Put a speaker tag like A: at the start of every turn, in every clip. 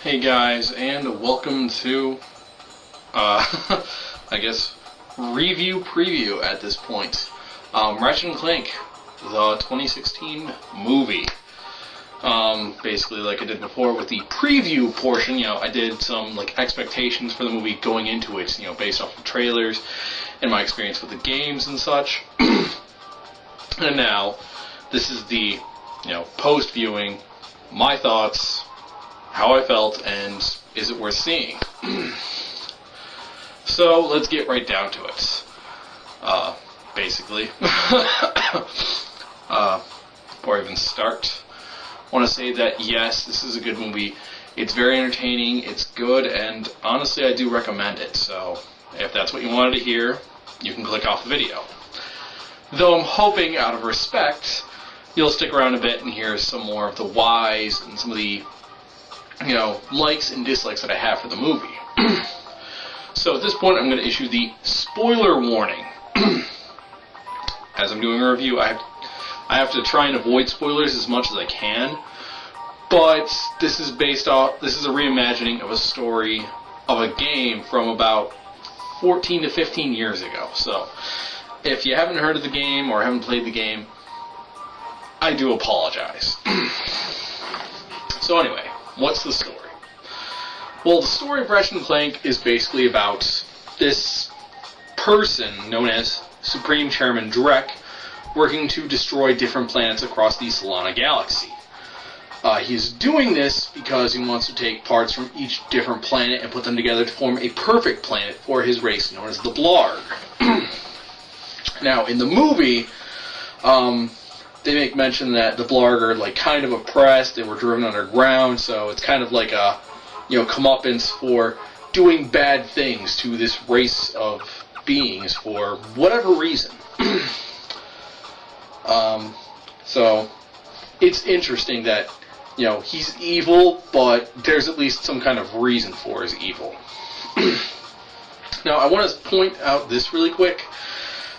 A: Hey guys, and welcome to, I guess, review preview at this point. Ratchet and Clank, the 2016 movie. Basically, like I did before with the preview portion, I did some expectations for the movie going into it, based off of trailers and my experience with the games and such. And now, this is the, post-viewing, my thoughts, how I felt, and is it worth seeing? So, let's get right down to it. Basically. Before I even start, I want to say that yes, this is a good movie. It's very entertaining, it's good, and honestly I do recommend it. So, if that's what you wanted to hear, you can click off the video. Though I'm hoping, out of respect, you'll stick around a bit and hear some more of the whys and some of the likes and dislikes that I have for the movie. So at this point, I'm going to issue the spoiler warning. As I'm doing a review, I have to try and avoid spoilers as much as I can. But this is a reimagining of a story of a game from about 14 to 15 years ago. So if you haven't heard of the game or haven't played the game, I do apologize. So anyway, what's the story? Well, the story of Ratchet and Clank is basically about this person known as Supreme Chairman Drek working to destroy different planets across the Solana galaxy. He's doing this because he wants to take parts from each different planet and put them together to form a perfect planet for his race known as the Blarg. Now, in the movie, they make mention that the Blarg are kind of oppressed. They were driven underground, so it's kind of like a comeuppance for doing bad things to this race of beings for whatever reason. So it's interesting that he's evil, but there's at least some kind of reason for his evil. Now I want to point out this really quick.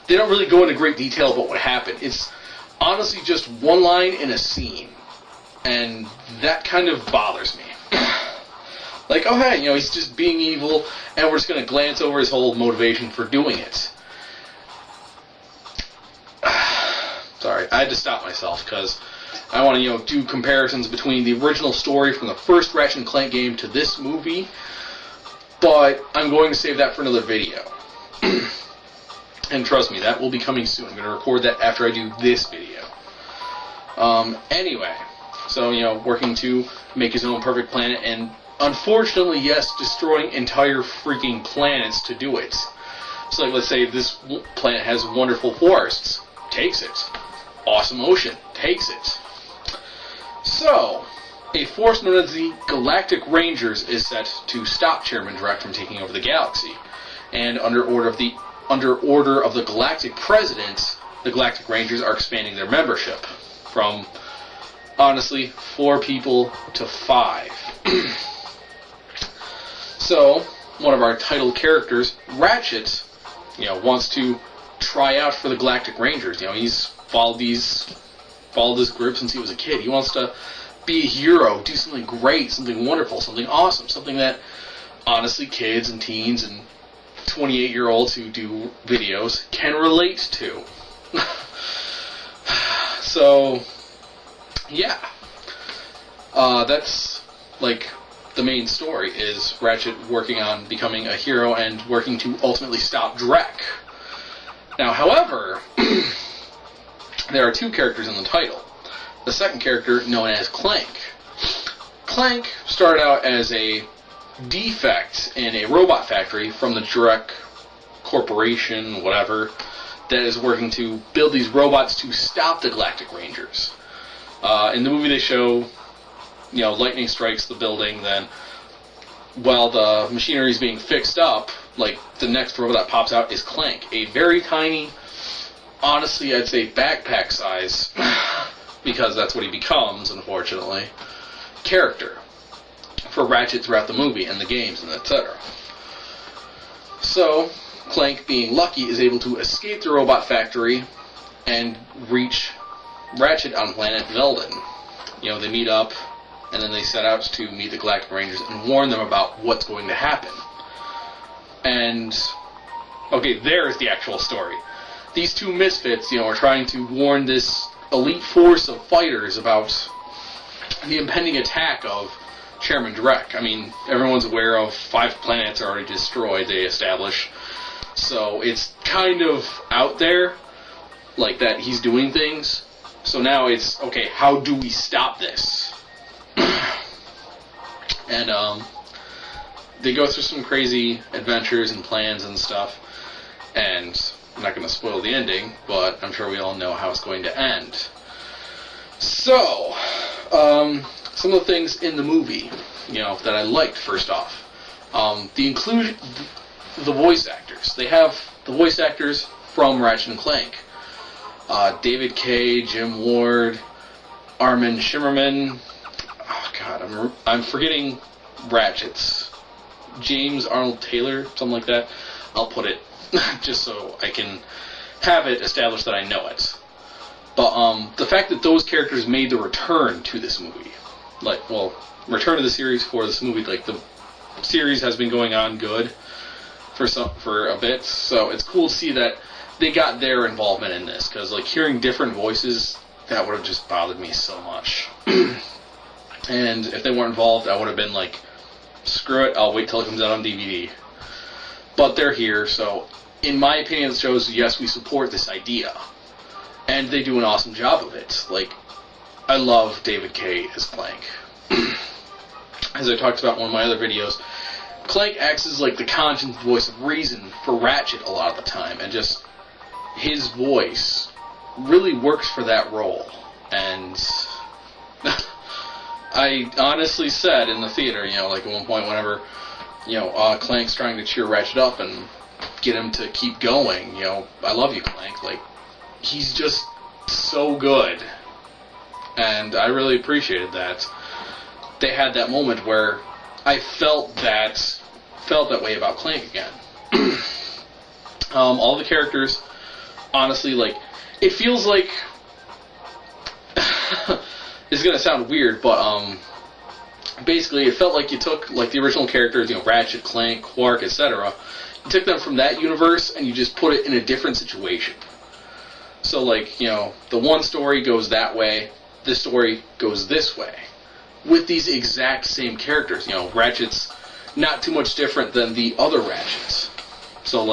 A: They don't really go into great detail about what happened. It's honestly just one line in a scene, and that kind of bothers me. Like, oh hey, he's just being evil, and we're just going to glance over his whole motivation for doing it. Sorry, I had to stop myself, because I want to, do comparisons between the original story from the first Ratchet and Clank game to this movie, but I'm going to save that for another video. And trust me, that will be coming soon. I'm going to record that after I do this video. Anyway, so, working to make his own perfect planet, and unfortunately, yes, destroying entire freaking planets to do it. So, let's say this planet has wonderful forests. Takes it. Awesome ocean. Takes it. So, a force known as the Galactic Rangers is set to stop Chairman Drek from taking over the galaxy. And under order of the Galactic President, the Galactic Rangers are expanding their membership from, honestly, 4 people to 5. So, one of our title characters, Ratchet, wants to try out for the Galactic Rangers. He's followed this group since he was a kid. He wants to be a hero, do something great, something wonderful, something awesome, something that, honestly, kids and teens and 28-year-olds who do videos can relate to. So, yeah. That's, the main story is Ratchet working on becoming a hero and working to ultimately stop Drek. Now, however, there are 2 characters in the title. The second character, known as Clank. Clank started out as a defect in a robot factory from the Drek Corporation, whatever, that is working to build these robots to stop the Galactic Rangers. In the movie they show, lightning strikes the building, then while the machinery is being fixed up, the next robot that pops out is Clank, a very tiny, honestly I'd say backpack size, because that's what he becomes, unfortunately, character for Ratchet throughout the movie and the games and etc. So, Clank, being lucky, is able to escape the robot factory and reach Ratchet on planet Velden. They meet up, and then they set out to meet the Galactic Rangers and warn them about what's going to happen. And, okay, there's the actual story. These two misfits, are trying to warn this elite force of fighters about the impending attack of Chairman Drek. I mean, everyone's aware of 5 planets are already destroyed, they establish. So it's kind of out there, like that he's doing things. So now it's, okay, how do we stop this? And they go through some crazy adventures and plans and stuff. And I'm not going to spoil the ending, but I'm sure we all know how it's going to end. So, some of the things in the movie, that I liked, first off. The voice actors. They have the voice actors from Ratchet and Clank. David Kaye, Jim Ward, Armin Shimmerman. Oh God, I'm forgetting Ratchet's. James Arnold Taylor, something like that. I'll put it just so I can have it established that I know it. But the fact that those characters made the return to this movie, return to the series for this movie, the series has been going on good for a bit, so it's cool to see that they got their involvement in this, because hearing different voices, that would have just bothered me so much. And if they weren't involved, I would have been like, screw it, I'll wait till it comes out on DVD. But they're here, so in my opinion, it shows, yes, we support this idea. And they do an awesome job of it. I love David Kaye as Clank. As I talked about in one of my other videos, Clank acts as the conscience voice of reason for Ratchet a lot of the time, and just his voice really works for that role. And I honestly said in the theater, at one point whenever, Clank's trying to cheer Ratchet up and get him to keep going, I love you, Clank. He's just so good. And I really appreciated that. They had that moment where I felt that way about Clank again. All the characters, honestly, it feels like it's gonna sound weird, but basically it felt like you took the original characters, Ratchet, Clank, Quark, etc. You took them from that universe and you just put it in a different situation. So the one story goes that way, this story goes this way, with these exact same characters. Ratchet's not too much different than the other Ratchets. So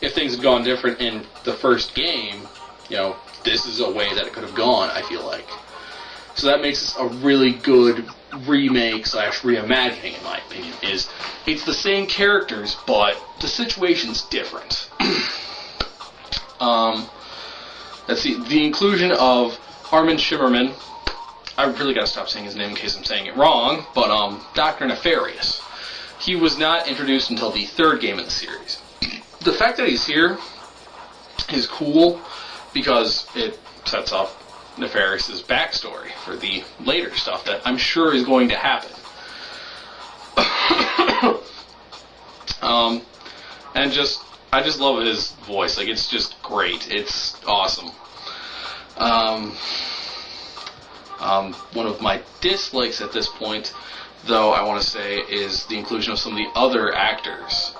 A: if things had gone different in the first game, this is a way that it could have gone, I feel like. So that makes this a really good remake / reimagining, in my opinion. It's the same characters, but the situation's different. Let's see, the inclusion of Armin Shimmerman. I really gotta stop saying his name in case I'm saying it wrong, but Dr. Nefarious. He was not introduced until the 3rd game in the series. The fact that he's here is cool because it sets up Nefarious's backstory for the later stuff that I'm sure is going to happen. And I just love his voice. It's just great. It's awesome. One of my dislikes at this point, though, I want to say, is the inclusion of some of the other actors.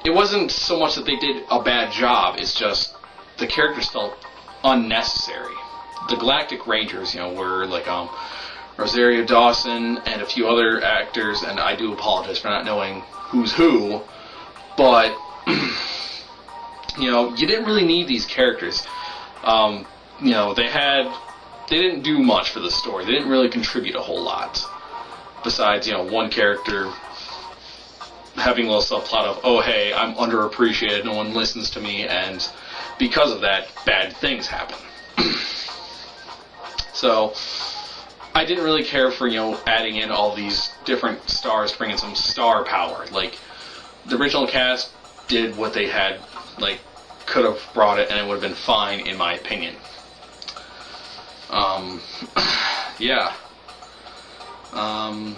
A: It wasn't so much that they did a bad job, it's just the characters felt unnecessary. The Galactic Rangers, were Rosario Dawson and a few other actors, and I do apologize for not knowing who's who, but you didn't really need these characters. They didn't do much for the story. They didn't really contribute a whole lot. Besides, one character having a little subplot of, oh hey, I'm underappreciated, no one listens to me, and because of that, bad things happen. So, I didn't really care for, adding in all these different stars to bring in some star power. The original cast did what they had, could have brought it, and it would have been fine, in my opinion. Yeah. I'm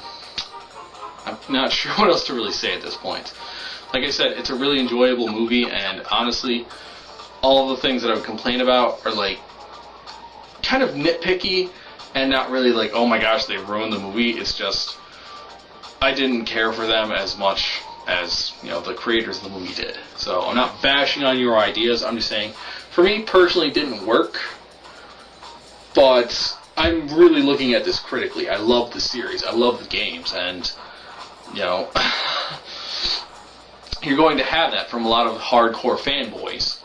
A: not sure what else to really say at this point. Like I said, it's a really enjoyable movie, and honestly, all of the things that I would complain about are kind of nitpicky, and not really like, oh my gosh, they ruined the movie. It's just, I didn't care for them as much as, you know, the creators of the movie did. So I'm not bashing on your ideas. I'm just saying, for me personally, it didn't work. But I'm really looking at this critically. I love the series. I love the games, and you know, you're going to have that from a lot of hardcore fanboys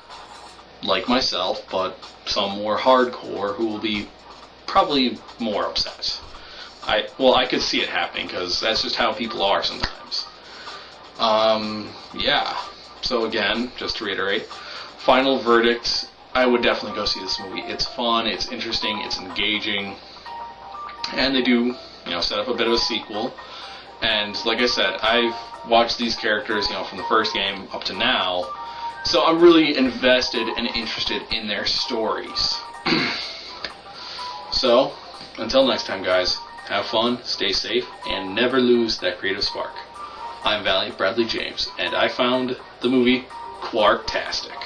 A: like myself, but some more hardcore who will be probably more upset. I could see it happening, because that's just how people are sometimes. Yeah. So again, just to reiterate, final verdict, I would definitely go see this movie. It's fun, it's interesting, it's engaging, and they do, you know, set up a bit of a sequel. And like I said, I've watched these characters, you know, from the first game up to now, so I'm really invested and interested in their stories. So, until next time, guys, have fun, stay safe, and never lose that creative spark. I'm Valiant Bradley James, and I found the movie Quarktastic.